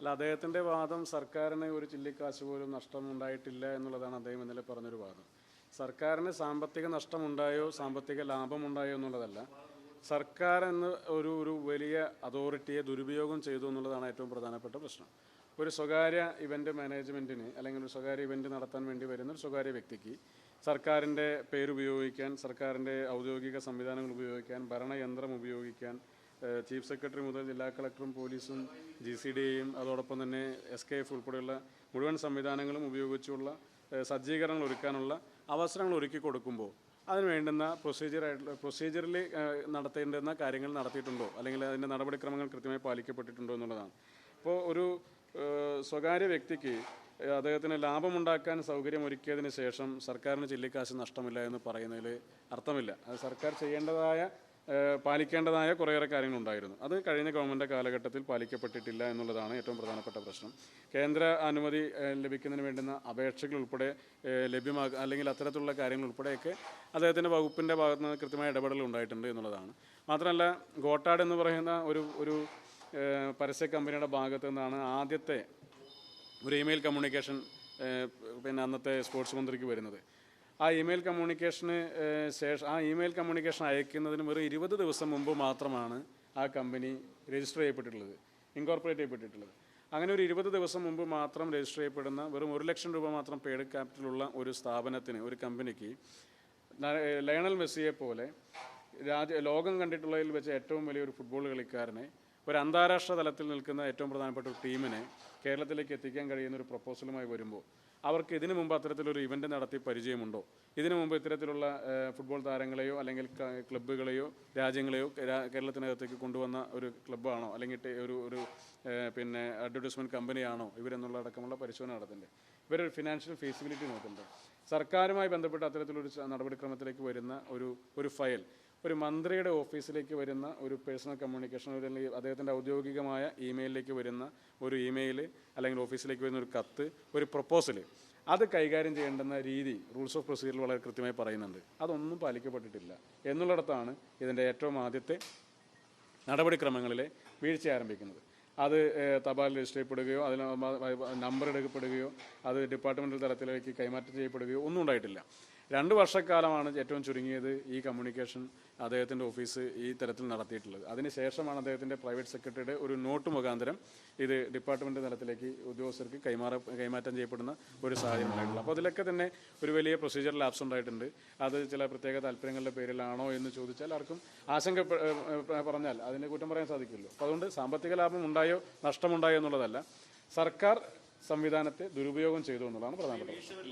അല്ല, അദ്ദേഹത്തിൻ്റെ വാദം സർക്കാരിന് ഒരു ചില്ലിക്കാശ് പോലും നഷ്ടമുണ്ടായിട്ടില്ല എന്നുള്ളതാണ് അദ്ദേഹം ഇന്നലെ പറഞ്ഞൊരു വാദം. സർക്കാരിന് സാമ്പത്തിക നഷ്ടമുണ്ടായോ സാമ്പത്തിക ലാഭമുണ്ടായോ എന്നുള്ളതല്ല, സർക്കാർ എന്ന ഒരു വലിയ അതോറിറ്റിയെ ദുരുപയോഗം ചെയ്തു എന്നുള്ളതാണ് ഏറ്റവും പ്രധാനപ്പെട്ട പ്രശ്നം. ഒരു സ്വകാര്യ ഇവൻ്റ് മാനേജ്മെൻറ്റിന് അല്ലെങ്കിൽ ഒരു സ്വകാര്യ ഇവൻ്റ് നടത്താൻ വേണ്ടി വരുന്ന ഒരു സ്വകാര്യ വ്യക്തിക്ക് സർക്കാരിൻ്റെ പേരുപയോഗിക്കാൻ, സർക്കാരിൻ്റെ ഔദ്യോഗിക സംവിധാനങ്ങൾ ഉപയോഗിക്കാൻ, ഭരണയന്ത്രം ഉപയോഗിക്കാൻ, ചീഫ് സെക്രട്ടറി മുതൽ ജില്ലാ കളക്ടറും പോലീസും GCDയും അതോടൊപ്പം തന്നെ SKF ഉൾപ്പെടെയുള്ള മുഴുവൻ സംവിധാനങ്ങളും ഉപയോഗിച്ചുള്ള സജ്ജീകരണങ്ങൾ ഒരുക്കാനുള്ള അവസരങ്ങൾ ഒരുക്കി കൊടുക്കുമ്പോൾ അതിന് വേണ്ടുന്ന പ്രൊസീജിയറിൽ നടത്തേണ്ടുന്ന കാര്യങ്ങൾ നടത്തിയിട്ടുണ്ടോ, അല്ലെങ്കിൽ അതിൻ്റെ നടപടിക്രമങ്ങൾ കൃത്യമായി പാലിക്കപ്പെട്ടിട്ടുണ്ടോ എന്നുള്ളതാണ്. ഇപ്പോൾ ഒരു സ്വകാര്യ വ്യക്തിക്ക് അദ്ദേഹത്തിന് ലാഭമുണ്ടാക്കാൻ സൗകര്യമൊരുക്കിയതിന് ശേഷം സർക്കാരിന് ചില്ലിക്കാശ് നഷ്ടമില്ല എന്ന് പറയുന്നതിൽ അർത്ഥമില്ല. അത് സർക്കാർ പാലിക്കേണ്ടതായ കുറേയേറെ കാര്യങ്ങളുണ്ടായിരുന്നു. അത് കഴിഞ്ഞ ഗവൺമെൻറ് കാലഘട്ടത്തിൽ പാലിക്കപ്പെട്ടിട്ടില്ല എന്നുള്ളതാണ് ഏറ്റവും പ്രധാനപ്പെട്ട പ്രശ്നം. കേന്ദ്ര അനുമതി ലഭിക്കുന്നതിന് വേണ്ടുന്ന അപേക്ഷകൾ ഉൾപ്പെടെ അല്ലെങ്കിൽ അത്തരത്തിലുള്ള കാര്യങ്ങൾ ഉൾപ്പെടെയൊക്കെ അദ്ദേഹത്തിൻ്റെ വകുപ്പിൻ്റെ ഭാഗത്ത് നിന്ന് കൃത്യമായ ഇടപെടൽ ഉണ്ടായിട്ടുണ്ട് എന്നുള്ളതാണ്. മാത്രമല്ല, ഗോട്ടാട് എന്ന് പറയുന്ന ഒരു പരസ്യ കമ്പനിയുടെ ഭാഗത്തു നിന്നാണ് ആദ്യത്തെ ഒരു ഇമെയിൽ കമ്മ്യൂണിക്കേഷൻ അന്നത്തെ സ്പോർട്സ് മന്ത്രിക്ക് വരുന്നത്. ആ ഇമെയിൽ കമ്മ്യൂണിക്കേഷന് ശേഷം ആ ഇമെയിൽ കമ്മ്യൂണിക്കേഷൻ അയക്കുന്നതിന് വെറും 20 ദിവസം മുമ്പ് മാത്രമാണ് ആ കമ്പനി രജിസ്റ്റർ ചെയ്യപ്പെട്ടിട്ടുള്ളത്, ഇൻകോർപ്പറേറ്റ് ചെയ്യപ്പെട്ടിട്ടുള്ളത്. അങ്ങനെ ഒരു 20 ദിവസം മുമ്പ് മാത്രം രജിസ്റ്റർ ചെയ്യപ്പെടുന്ന വെറും 1 ലക്ഷം രൂപ മാത്രം പെയ്ഡ് ക്യാപിറ്റലുള്ള ഒരു സ്ഥാപനത്തിന്, ഒരു കമ്പനിക്ക് ലയണൽ മെസ്സിയെ പോലെ ലോകം കണ്ടിട്ടുള്ളതിൽ വെച്ച് ഏറ്റവും വലിയൊരു ഫുട്ബോൾ കളിക്കാരനെ, ഒരു അന്താരാഷ്ട്ര തലത്തിൽ നിൽക്കുന്ന ഏറ്റവും പ്രധാനപ്പെട്ട ഒരു ടീമിനെ കേരളത്തിലേക്ക് എത്തിക്കാൻ കഴിയുന്ന ഒരു പ്രപ്പോസലുമായി വരുമ്പോൾ അവർക്ക് ഇതിനു മുമ്പ് അത്തരത്തിലൊരു ഇവൻ്റ് നടത്തി പരിചയമുണ്ടോ? ഇതിനു മുമ്പ് ഇത്തരത്തിലുള്ള ഫുട്ബോൾ താരങ്ങളെയോ അല്ലെങ്കിൽ ക്ലബ്ബുകളെയോ രാജ്യങ്ങളെയോ കേരളത്തിനകത്തേക്ക് കൊണ്ടുവന്ന ഒരു ക്ലബ്ബാണോ അല്ലെങ്കിൽ ഒരു അഡ്വർടൈസ്മെൻറ്റ് കമ്പനിയാണോ ഇവരെന്നുള്ള അടക്കമുള്ള പരിശോധന നടത്തേണ്ടത്? ഇവരൊരു ഫിനാൻഷ്യൽ ഫീസിബിലിറ്റി നോക്കേണ്ടത്. സർക്കാരുമായി ബന്ധപ്പെട്ട് അത്തരത്തിലൊരു നടപടിക്രമത്തിലേക്ക് വരുന്ന ഒരു ഫയൽ, ഒരു മന്ത്രിയുടെ ഓഫീസിലേക്ക് വരുന്ന ഒരു പേഴ്സണൽ കമ്മ്യൂണിക്കേഷൻ, അല്ലെങ്കിൽ അദ്ദേഹത്തിൻ്റെ ഔദ്യോഗികമായ ഇമെയിലിലേക്ക് വരുന്ന ഒരു ഇമെയിൽ, അല്ലെങ്കിൽ ഓഫീസിലേക്ക് വരുന്ന ഒരു കത്ത്, ഒരു പ്രപ്പോസൽ, അത് കൈകാര്യം ചെയ്യേണ്ടുന്ന രീതി റൂൾസ് ഓഫ് പ്രൊസീജിയർ വളരെ കൃത്യമായി പറയുന്നുണ്ട്. അതൊന്നും പാലിക്കപ്പെട്ടിട്ടില്ല എന്നുള്ളിടത്താണ് ഇതിൻ്റെ ഏറ്റവും ആദ്യത്തെ നടപടിക്രമങ്ങളിലെ വീഴ്ച ആരംഭിക്കുന്നത്. അത് തപാൽ രജിസ്റ്റർ ചെയ്യപ്പെടുകയോ അതിൽ നമ്പർ എടുക്കപ്പെടുകയോ അത് ഡിപ്പാർട്ട്മെൻറ്റൽ തലത്തിലേക്ക് കൈമാറ്റം ചെയ്യപ്പെടുകയോ ഒന്നും ഉണ്ടായിട്ടില്ല. 2 വർഷക്കാലമാണ് ഏറ്റവും ചുരുങ്ങിയത് ഈ കമ്മ്യൂണിക്കേഷൻ അദ്ദേഹത്തിൻ്റെ ഓഫീസ് ഈ തരത്തിൽ നടത്തിയിട്ടുള്ളത്. അതിനുശേഷമാണ് അദ്ദേഹത്തിൻ്റെ പ്രൈവറ്റ് സെക്രട്ടറിയുടെ ഒരു നോട്ട് മുഖാന്തരം ഇത് ഡിപ്പാർട്ട്മെൻറ്റ് തലത്തിലേക്ക് ഉദ്യോഗസ്ഥർക്ക് കൈമാറ്റം ചെയ്യപ്പെടുന്ന ഒരു സാഹചര്യം ഉണ്ടായിട്ടുള്ളത്. അപ്പോൾ അതിലൊക്കെ തന്നെ ഒരു വലിയ പ്രൊസീജിയർ ലാപ്സ് ഉണ്ടായിട്ടുണ്ട്. അത് ചില പ്രത്യേക താല്പര്യങ്ങളുടെ പേരിലാണോ എന്ന് ചോദിച്ചാൽ ആർക്കും ആശങ്ക പറഞ്ഞാൽ അതിന് കുറ്റം പറയാൻ സാധിക്കില്ലല്ലോ. അപ്പോൾ അതുകൊണ്ട് സാമ്പത്തിക ലാഭം ഉണ്ടായോ നഷ്ടമുണ്ടായോ എന്നുള്ളതല്ല, സർക്കാർ സംവിധാനത്തെ ദുരുപയോഗം ചെയ്തു എന്നുള്ളതാണ് പ്രധാനപ്പെട്ടത്.